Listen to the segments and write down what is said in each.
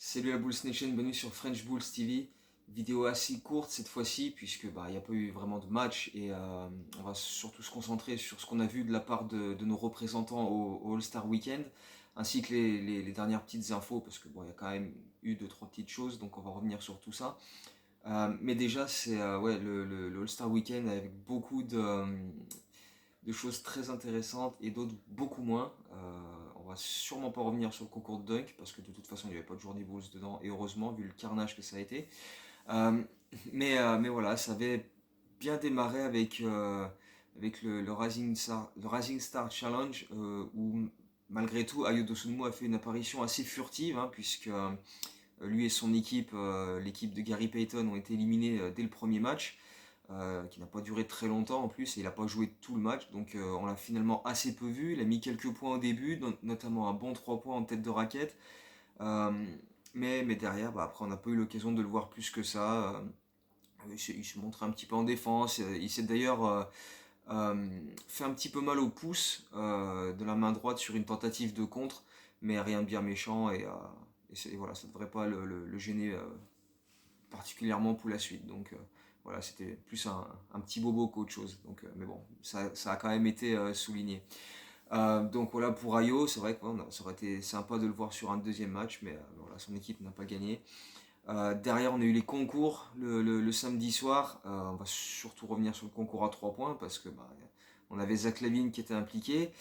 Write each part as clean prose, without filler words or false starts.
Salut la Bulls Nation, bienvenue sur French Bulls TV. Vidéo assez courte cette fois-ci puisque il n'y a pas eu vraiment de match et on va surtout se concentrer sur ce qu'on a vu de la part de nos représentants au All-Star Weekend ainsi que les dernières petites infos parce que il y a quand même eu deux trois petites choses donc on va revenir sur tout ça. Mais déjà c'est ouais, le All-Star Weekend avec beaucoup de choses très intéressantes et d'autres beaucoup moins. On va sûrement pas revenir sur le concours de dunk parce que de toute façon il n'y avait pas de journée Bulls dedans et heureusement vu le carnage que ça a été. Euh, mais voilà, ça avait bien démarré avec le Rising Star Challenge où malgré tout Ayo Dosunmu a fait une apparition assez furtive hein, puisque lui et son équipe, l'équipe de Gary Payton, ont été éliminés dès le premier match qui n'a pas duré très longtemps en plus, et il n'a pas joué tout le match, donc on l'a finalement assez peu vu. Il a mis quelques points au début, notamment un bon 3 points en tête de raquette, euh, mais derrière, après on n'a pas eu l'occasion de le voir plus que ça. Il s'est montré un petit peu en défense, il s'est d'ailleurs fait un petit peu mal au pouce de la main droite sur une tentative de contre, mais rien de bien méchant, et voilà, ça ne devrait pas le gêner particulièrement pour la suite. Donc voilà, c'était plus un petit bobo qu'autre chose. Donc, mais bon, ça a quand même été souligné. Donc voilà pour Ayo, c'est vrai que ça aurait été sympa de le voir sur un deuxième match, mais voilà, son équipe n'a pas gagné. Derrière, on a eu les concours le samedi soir. On va surtout revenir sur le concours à 3 points parce que on avait Zach LaVine qui était impliqué.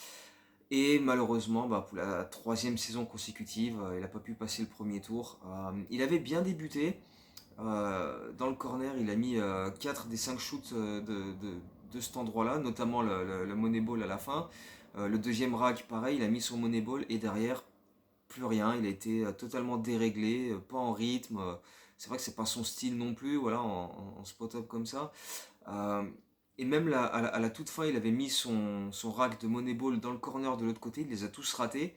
Et malheureusement, pour la troisième saison consécutive, il n'a pas pu passer le premier tour. Il avait bien débuté, dans le corner, il a mis 4 des 5 shoots de cet endroit-là, notamment le Moneyball à la fin. Le deuxième rack, pareil, il a mis son Moneyball et derrière, plus rien. Il a été totalement déréglé, pas en rythme. C'est vrai que c'est pas son style non plus, voilà, en spot-up comme ça. Euh, et même à la toute fin, il avait mis son rack de Moneyball dans le corner de l'autre côté, il les a tous ratés.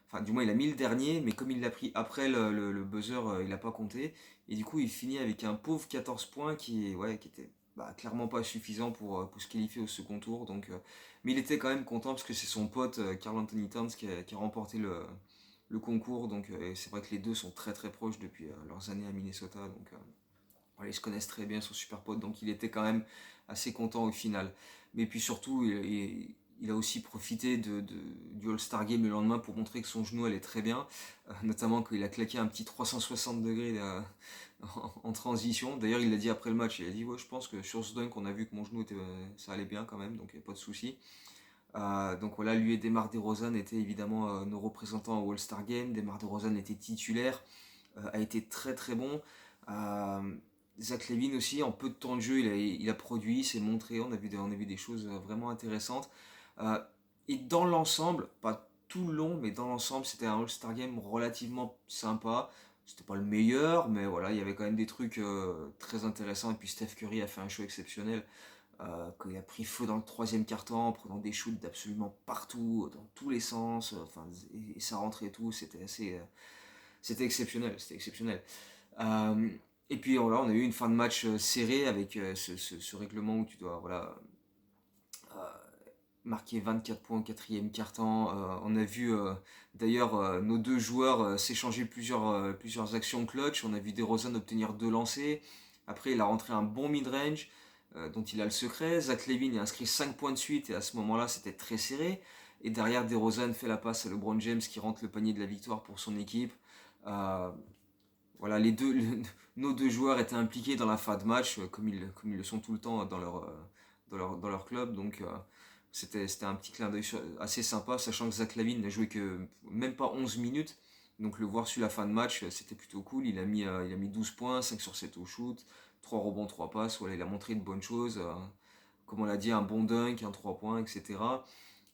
Enfin, du moins, il a mis le dernier, mais comme il l'a pris après le buzzer, il n'a pas compté. Et du coup, il finit avec un pauvre 14 points qui était clairement pas suffisant pour se qualifier au second tour. Donc, mais il était quand même content parce que c'est son pote Karl Anthony Towns qui a remporté le concours. Donc, c'est vrai que les deux sont très très proches depuis leurs années à Minnesota. Donc, voilà, ils se connaissent très bien, son super pote. Donc, il était quand même assez content au final. Mais puis surtout, il a aussi profité du All-Star Game le lendemain pour montrer que son genou allait très bien, notamment qu'il a claqué un petit 360 degrés en transition. D'ailleurs, il l'a dit après le match, il a dit ouais, je pense que sur ce dunk, on a vu que mon genou ça allait bien quand même, donc il n'y a pas de souci. Donc voilà, lui et Demar DeRozan étaient évidemment nos représentants au All-Star Game. Demar DeRozan était titulaire, a été très très bon. Euh, Zach Levine aussi, en peu de temps de jeu, il a produit, il s'est montré, on a vu des choses vraiment intéressantes. Euh, et dans l'ensemble, pas tout le long, mais dans l'ensemble, c'était un All-Star Game relativement sympa. C'était pas le meilleur, mais voilà, il y avait quand même des trucs très intéressants. Et puis Steph Curry a fait un show exceptionnel. Quand il a pris feu dans le troisième quart-temps, en prenant des shoots d'absolument partout, dans tous les sens, et ça rentrait et tout, c'était exceptionnel, c'était exceptionnel. Euh, et puis voilà, on a eu une fin de match serrée avec ce règlement où tu dois marquer 24 points au quatrième quart-temps. On a vu d'ailleurs nos deux joueurs s'échanger plusieurs actions clutch. On a vu DeRozan obtenir deux lancers. Après, il a rentré un bon mid-range dont il a le secret. Zach Levine a inscrit 5 points de suite et à ce moment-là, c'était très serré. Et derrière, DeRozan fait la passe à LeBron James qui rentre le panier de la victoire pour son équipe. Euh, voilà, nos deux joueurs étaient impliqués dans la fin de match, comme ils le sont tout le temps dans leur club. Donc, c'était un petit clin d'œil assez sympa, sachant que Zach Lavine n'a joué que même pas 11 minutes. Donc, le voir sur la fin de match, c'était plutôt cool. Il a mis 12 points, 5 sur 7 au shoot, 3 rebonds, 3 passes. Voilà, il a montré de bonnes choses. Comme on l'a dit, un bon dunk, un 3 points, etc.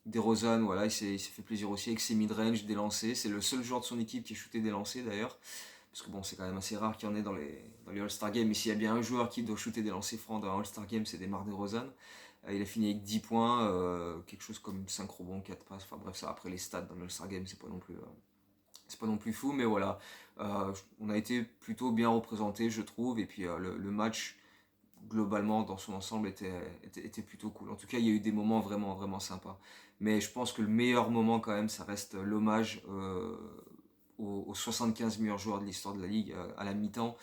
DeRozan, voilà, il s'est fait plaisir aussi avec ses mid-range, des lancers. C'est le seul joueur de son équipe qui a shooté des lancers d'ailleurs. Parce que bon, c'est quand même assez rare qu'il y en ait dans les All-Star Games. Mais s'il y a bien un joueur qui doit shooter des lancers francs dans un All-Star Game, c'est DeMar DeRozan. Il a fini avec 10 points, quelque chose comme 5 rebonds, 4 passes. Enfin bref, ça après les stats dans le All-Star Game, c'est pas non plus fou. Mais voilà, on a été plutôt bien représenté, je trouve. Et puis le match, globalement, dans son ensemble, était plutôt cool. En tout cas, il y a eu des moments vraiment, vraiment sympas. Mais je pense que le meilleur moment, quand même, ça reste l'hommage aux 75 meilleurs joueurs de l'histoire de la Ligue à la mi-temps.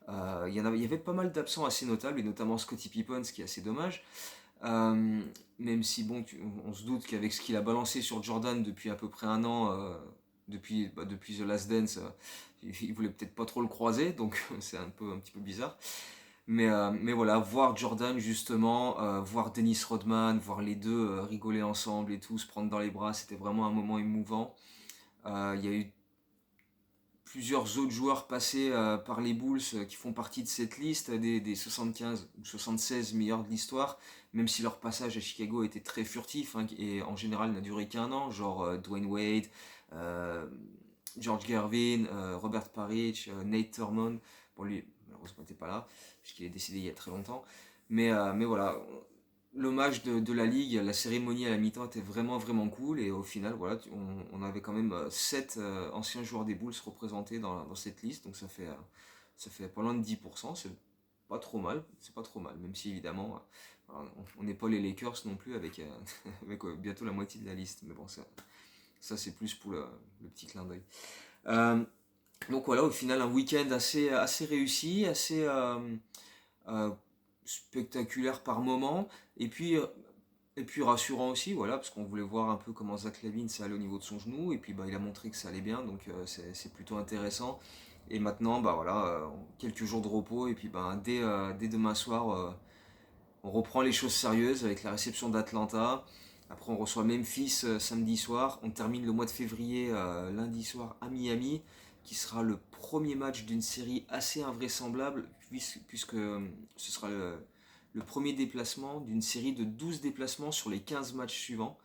Il y avait pas mal d'absents assez notables, et notamment Scottie Pippen, ce qui est assez dommage. Euh, Même si bon, on se doute qu'avec ce qu'il a balancé sur Jordan depuis à peu près un an, depuis The Last Dance, il voulait peut-être pas trop le croiser, donc c'est un petit peu bizarre. Mais voilà, voir Jordan justement, voir Dennis Rodman, voir les deux rigoler ensemble et tout, se prendre dans les bras, c'était vraiment un moment émouvant. Il y a eu plusieurs autres joueurs passés par les Bulls qui font partie de cette liste des 75 ou 76 meilleurs de l'histoire, même si leur passage à Chicago était très furtif hein, et en général n'a duré qu'un an, genre Dwayne Wade, euh, George Gervin, Robert Parrish, Nate Thurmond. Bon, lui, malheureusement, n'était pas là, puisqu'il est décédé il y a très longtemps. Mais voilà, l'hommage de la ligue, la cérémonie à la mi-temps était vraiment vraiment cool et au final voilà, on avait quand même 7 anciens joueurs des Bulls représentés dans cette liste, donc ça fait pas loin de 10%, c'est pas trop mal, c'est pas trop mal, même si évidemment on n'est pas les Lakers non plus avec, avec bientôt la moitié de la liste, mais bon ça c'est plus pour le petit clin d'œil. Euh, donc voilà, au final un week-end assez réussi, assez euh, spectaculaire par moment, et puis, euh, et puis rassurant aussi, voilà, parce qu'on voulait voir un peu comment Zach LaVine ça allait au niveau de son genou, et puis bah, il a montré que ça allait bien, donc c'est plutôt intéressant. Et maintenant, bah voilà, quelques jours de repos, et puis bah, dès demain soir, on reprend les choses sérieuses avec la réception d'Atlanta. Après, on reçoit Memphis samedi soir. On termine le mois de février lundi soir à Miami, qui sera le premier match d'une série assez invraisemblable, puisque ce sera le premier déplacement d'une série de 12 déplacements sur les 15 matchs suivants.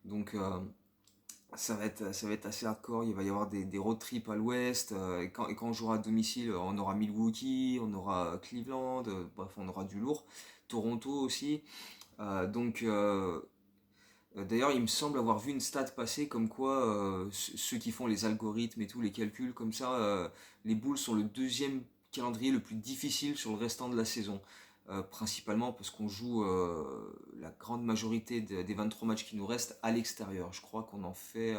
Donc, ça va être assez hardcore. Il va y avoir des road trips à l'ouest. Et quand on jouera à domicile, on aura Milwaukee, on aura Cleveland, bref, on aura du lourd. Toronto aussi. Donc, d'ailleurs, il me semble avoir vu une stat passer comme quoi ceux qui font les algorithmes et tous les calculs comme ça, les Bulls sont le deuxième calendrier le plus difficile sur le restant de la saison. Principalement parce qu'on joue la grande majorité des 23 matchs qui nous restent à l'extérieur. Je crois qu'on en fait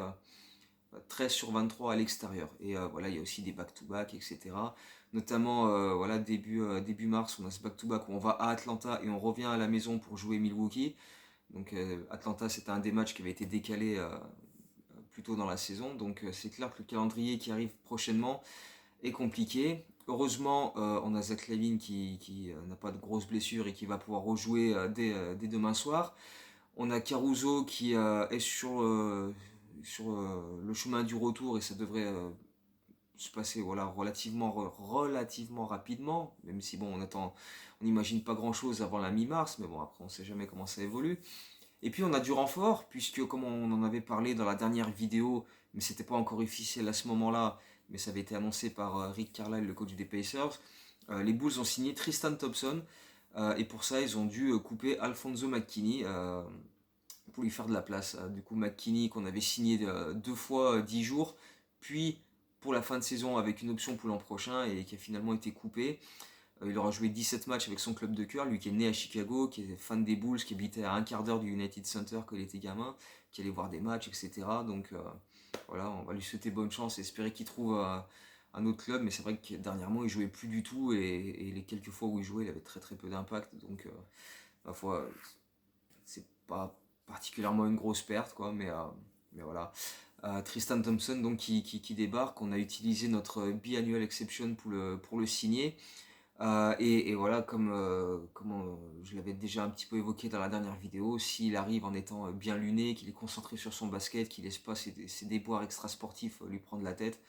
13 sur 23 à l'extérieur. Et voilà, il y a aussi des back-to-back, etc. Notamment, voilà, début mars, on a ce back-to-back où on va à Atlanta et on revient à la maison pour jouer Milwaukee. Donc Atlanta, c'était un des matchs qui avait été décalé plus tôt dans la saison. Donc c'est clair que le calendrier qui arrive prochainement est compliqué. Heureusement, on a Zach LaVine qui n'a pas de grosses blessures et qui va pouvoir rejouer dès demain soir. On a Caruso qui est sur le chemin du retour et ça devrait se passer voilà, relativement rapidement, même si bon, on n'imagine pas grand chose avant la mi-mars, mais bon, après on sait jamais comment ça évolue. Et puis on a du renfort, puisque comme on en avait parlé dans la dernière vidéo, mais c'était pas encore officiel à ce moment-là, mais ça avait été annoncé par Rick Carlisle, le coach des Pacers, les Bulls ont signé Tristan Thompson, et pour ça ils ont dû couper Alfonso McKinney pour lui faire de la place. Du coup McKinney qu'on avait signé 2 fois 10 jours, puis pour la fin de saison avec une option pour l'an prochain et qui a finalement été coupé. Il aura joué 17 matchs avec son club de cœur, lui qui est né à Chicago, qui est fan des Bulls, qui habitait à un quart d'heure du United Center quand il était gamin, qui allait voir des matchs, etc. Donc voilà, on va lui souhaiter bonne chance et espérer qu'il trouve un autre club. Mais c'est vrai que dernièrement, il jouait plus du tout et les quelques fois où il jouait, il avait très très peu d'impact. Donc ma foi, c'est pas particulièrement une grosse perte, quoi. Mais voilà. Tristan Thompson donc qui débarque, on a utilisé notre biannual exception pour le signer. Et voilà, comme je l'avais déjà un petit peu évoqué dans la dernière vidéo, s'il arrive en étant bien luné, qu'il est concentré sur son basket, qu'il laisse pas ses déboires extrasportifs lui prendre la tête,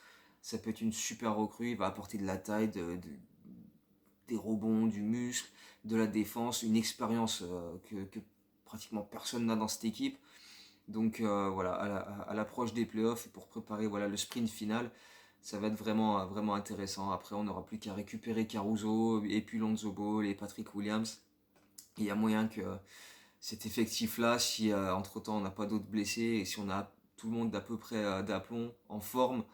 ça peut être une super recrue. Il va apporter de la taille, des rebonds, du muscle, de la défense, une expérience que pratiquement personne n'a dans cette équipe. Donc voilà, à l'approche des playoffs et pour préparer voilà, le sprint final, ça va être vraiment, vraiment intéressant. Après, on n'aura plus qu'à récupérer Caruso et puis Lonzo Ball et Patrick Williams. Il y a moyen que cet effectif-là, si entre-temps on n'a pas d'autres blessés et si on a tout le monde d'à peu près d'aplomb en forme,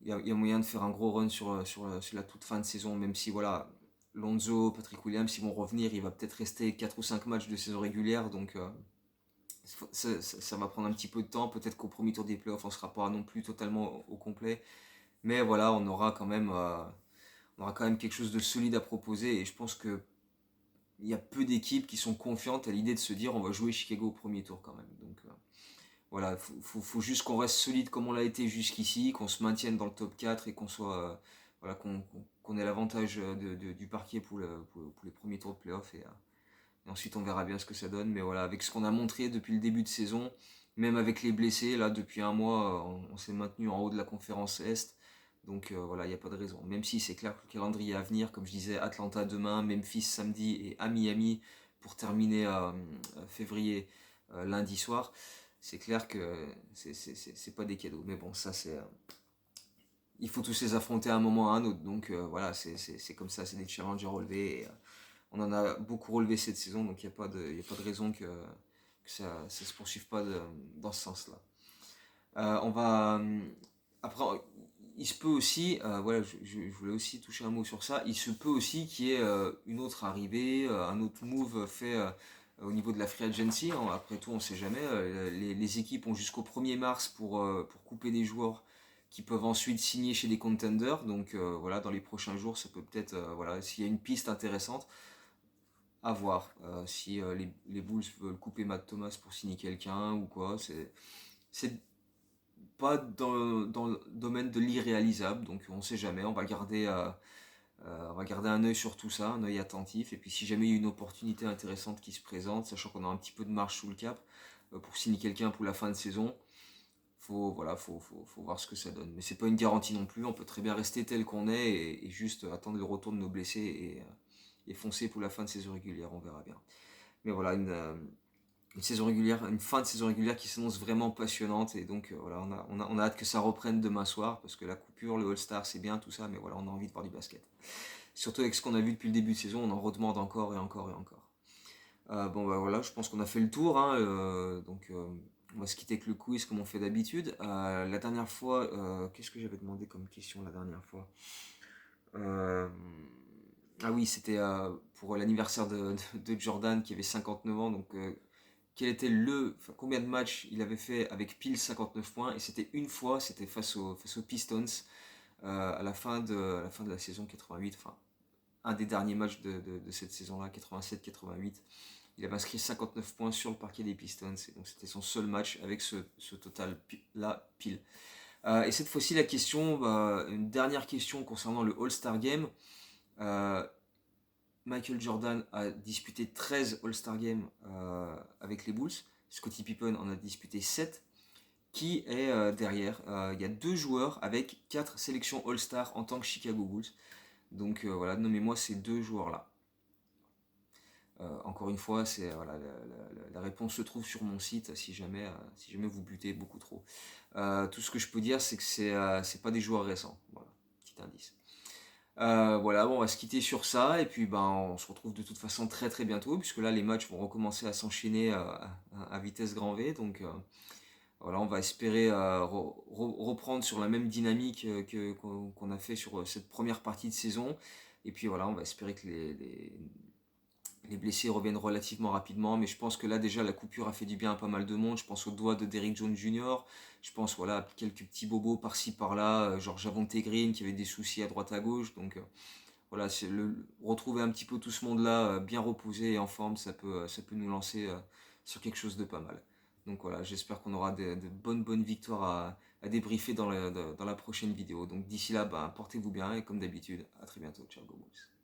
il y a moyen de faire un gros run sur la toute fin de saison, même si voilà, Lonzo, Patrick Williams, ils vont revenir, il va peut-être rester 4 ou 5 matchs de saison régulière, donc Ça va prendre un petit peu de temps. Peut-être qu'au premier tour des playoffs, on ne sera pas non plus totalement au complet. Mais voilà, on aura quand même quelque chose de solide à proposer. Et je pense que il y a peu d'équipes qui sont confiantes à l'idée de se dire on va jouer Chicago au premier tour quand même. Donc voilà, faut juste qu'on reste solide comme on l'a été jusqu'ici, qu'on se maintienne dans le top 4 et qu'on soit voilà, qu'on ait l'avantage du parquet pour les premiers tours de playoff et ensuite on verra bien ce que ça donne. Mais voilà, avec ce qu'on a montré depuis le début de saison, même avec les blessés, là depuis un mois, on s'est maintenu en haut de la conférence Est. Donc voilà, il n'y a pas de raison. Même si c'est clair que le calendrier à venir, comme je disais, Atlanta demain, Memphis samedi et à Miami pour terminer février lundi soir, c'est clair que c'est pas des cadeaux. Mais bon, ça c'est. Il faut tous les affronter à un moment ou à un autre. Donc voilà, c'est comme ça, c'est des challenges à relever. Et, on en a beaucoup relevé cette saison, donc il n'y a, y a pas de raison que ça ne se poursuive pas dans ce sens-là. On va. Après, il se peut aussi, voilà, je voulais aussi toucher un mot sur ça, il se peut aussi qu'il y ait une autre arrivée, un autre move fait au niveau de la free agency. Après tout, on ne sait jamais. Les équipes ont jusqu'au 1er mars pour couper des joueurs qui peuvent ensuite signer chez des contenders. Donc voilà, dans les prochains jours, ça peut peut-être, voilà, s'il y a une piste intéressante, à voir. Si les Bulls veulent couper Matt Thomas pour signer quelqu'un ou quoi, c'est pas dans le domaine de l'irréalisable, donc on sait jamais, on va garder un œil sur tout ça, un œil attentif, et puis si jamais il y a une opportunité intéressante qui se présente, sachant qu'on a un petit peu de marge sous le cap, pour signer quelqu'un pour la fin de saison, voilà, faut voir ce que ça donne. Mais c'est pas une garantie non plus, on peut très bien rester tel qu'on est et juste attendre le retour de nos blessés et foncer pour la fin de saison régulière, on verra bien. Mais voilà, une saison régulière, une fin de saison régulière qui s'annonce vraiment passionnante et donc voilà, on a hâte que ça reprenne demain soir parce que la coupure, le All-Star c'est bien tout ça, mais voilà, on a envie de voir du basket. Surtout avec ce qu'on a vu depuis le début de saison, on en redemande encore et encore et encore. Bon bah voilà, je pense qu'on a fait le tour, hein, donc on va se quitter avec le quiz comme on fait d'habitude. La dernière fois, qu'est-ce que j'avais demandé comme question la dernière fois? Euh, ah oui, c'était pour l'anniversaire de Jordan qui avait 59 ans, donc quel était enfin, combien de matchs il avait fait avec pile 59 points, et c'était une fois, c'était face aux Pistons à la fin de la saison 88, enfin un des derniers matchs de cette saison-là, 87-88. Il avait inscrit 59 points sur le parquet des Pistons, et donc c'était son seul match avec ce total-là pile. Et cette fois-ci, la question, une dernière question concernant le All-Star Game. Euh, Michael Jordan a disputé 13 All-Star Games avec les Bulls. Scottie Pippen en a disputé 7. Qui est derrière Il y a deux joueurs avec 4 sélections All-Star en tant que Chicago Bulls. Donc voilà, nommez-moi ces deux joueurs-là. Encore une fois, voilà, la réponse se trouve sur mon site si jamais vous butez beaucoup trop. Tout ce que je peux dire, c'est que c'est pas des joueurs récents. Voilà, petit indice. Voilà, bon, on va se quitter sur ça et puis ben, on se retrouve de toute façon très très bientôt puisque là les matchs vont recommencer à s'enchaîner à vitesse grand V. Donc voilà, on va espérer reprendre sur la même dynamique qu'on a fait sur cette première partie de saison. Et puis voilà, on va espérer que les blessés reviennent relativement rapidement, mais je pense que là déjà la coupure a fait du bien à pas mal de monde. Je pense aux doigts de Derrick Jones Jr., je pense voilà, à quelques petits bobos par-ci par-là, genre Javonte Green qui avait des soucis à droite à gauche. Donc voilà, retrouver un petit peu tout ce monde-là bien reposé et en forme, ça peut nous lancer sur quelque chose de pas mal. Donc voilà, j'espère qu'on aura de bonnes victoires à débriefer dans la prochaine vidéo. Donc d'ici là, portez-vous bien et comme d'habitude, à très bientôt. Ciao, go Bulls.